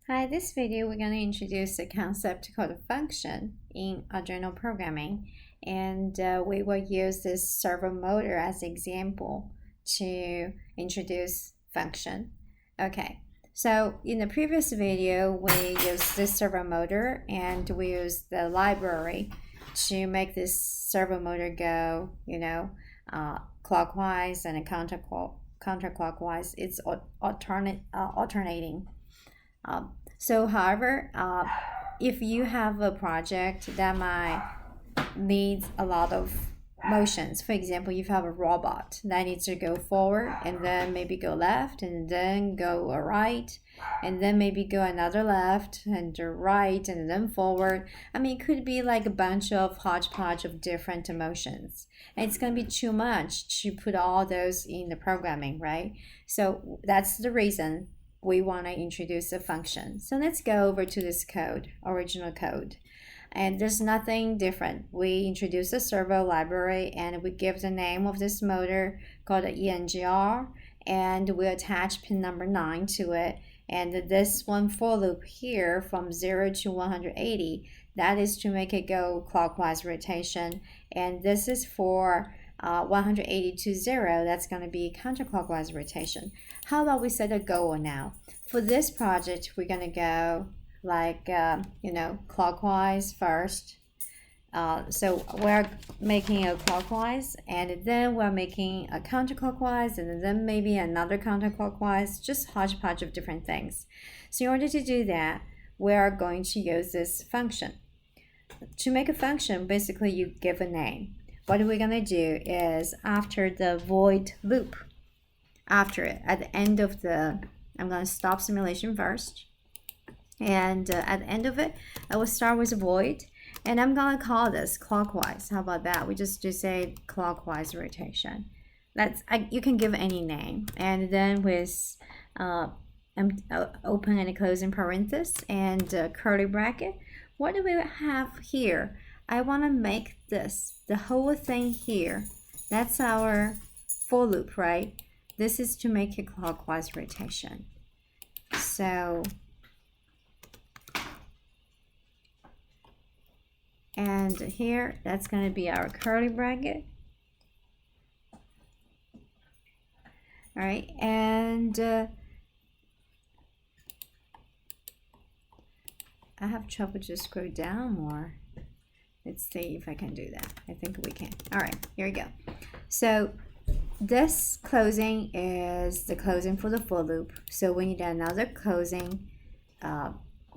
Hi, this video we're going to introduce a concept called a function in Arduino programming, and we will use this servo motor as an example to introduce function. Okay, so in the previous video we used this servo motor and we used the library to make this servo motor go, clockwise and counterclockwise. It's alternating. However, if you have a project that might need a lot of motions, for example, if you have a robot that needs to go forward and then maybe go left and then go right and then maybe go another left and right and then forward. I mean, it could be like a bunch of hodgepodge of different motions. And it's going to be too much to put all those in the programming, right? So that's the reason we want to introduce a function. So let's go over to this code, original code. And there's nothing different. We introduce a servo library and we give the name of this motor called ENGR, and we attach pin number 9 to it. And this one for loop here from 0 to 180, that is to make it go clockwise rotation. And this is for 180 to 0, that's going to be counterclockwise rotation. How about we set a goal now? For this project, we're going to go like, clockwise first. So we're making a clockwise, and then we're making a counterclockwise, and then maybe another counterclockwise, just hodgepodge of different things. So in order to do that, we are going to use this function. To make a function, basically you give a name. What we're going to do is after the void loop, after it, at the end of the, I'm going to stop simulation first. And at the end of it, I will start with a void. And I'm going to call this clockwise. How about that? We just say clockwise rotation. You can give any name. And then with open and closing parenthesis and curly bracket, what do we have here? I want to make this, the whole thing here, that's our for loop, right? This is to make a clockwise rotation. So, and here, that's going to be our curly bracket. All right, and I have trouble just scroll down more. Let's see if I can do that. I think we can. All right, here we go. So this closing is the closing for the for loop. So we need another closing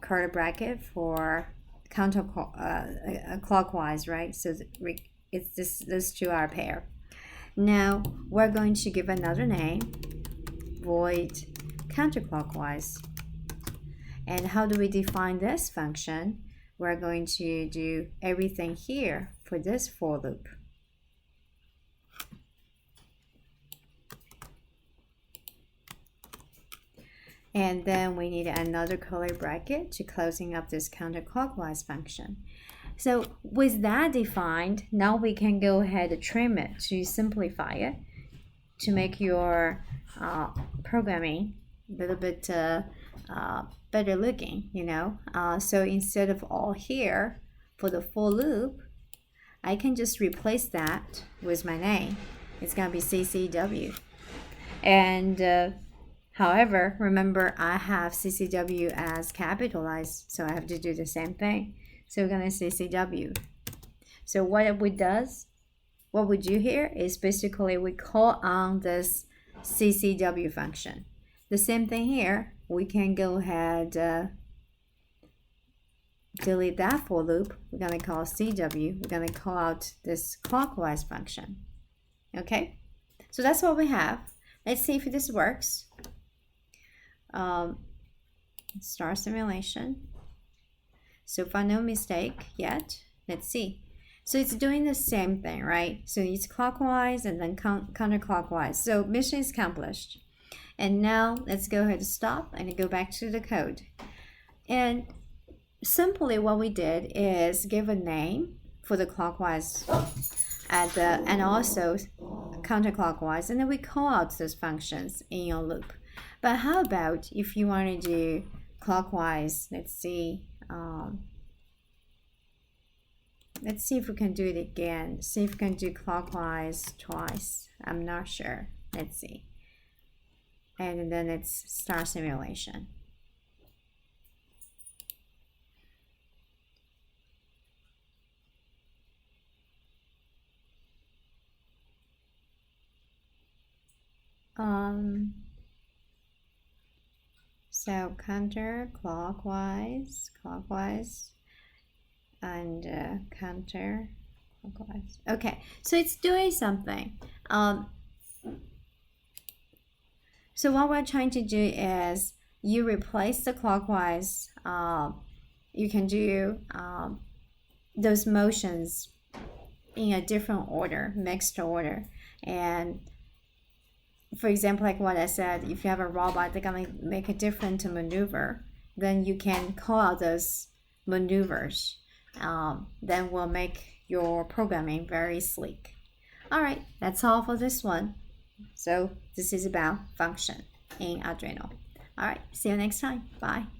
curly bracket for clockwise, right? So it's this two are pair. Now we're going to give another name, void counterclockwise. And how do we define this function? We're going to do everything here for this for loop. And then we need another curly bracket to closing up this counterclockwise function. So with that defined, now we can go ahead and trim it to simplify it, to make your programming a little bit better looking, so instead of all here for the for loop, I can just replace that with my name. It's gonna be CCW. And however, remember I have CCW as capitalized, so I have to do the same thing. So we're gonna CCW. So what we do here is basically we call on this CCW function. The same thing here, we can go ahead delete that for loop. We're going to call CW. We're going to call out this clockwise function. Okay, so that's what we have. Let's see if this works. Start simulation. So far, no mistake yet. Let's see. So it's doing the same thing, right? So it's clockwise and then counterclockwise. So mission is accomplished. And now let's go ahead and stop and go back to the code. And simply what we did is give a name for the clockwise and also counterclockwise, and then we call out those functions in your loop. But how about if you want to do clockwise. Let's see if we can do it again. See if we can do clockwise twice. I'm not sure. Let's see. And then it's start simulation. So counter clockwise, and counter clockwise. Okay, so it's doing something. So what we're trying to do is you replace the clockwise. You can do those motions in a different order, mixed order, and for example, like what I said, if you have a robot that's gonna make a different maneuver, then you can call out those maneuvers. Then will make your programming very sleek. All right, that's all for this one. So this is about function in Arduino. All right, see you next time. Bye.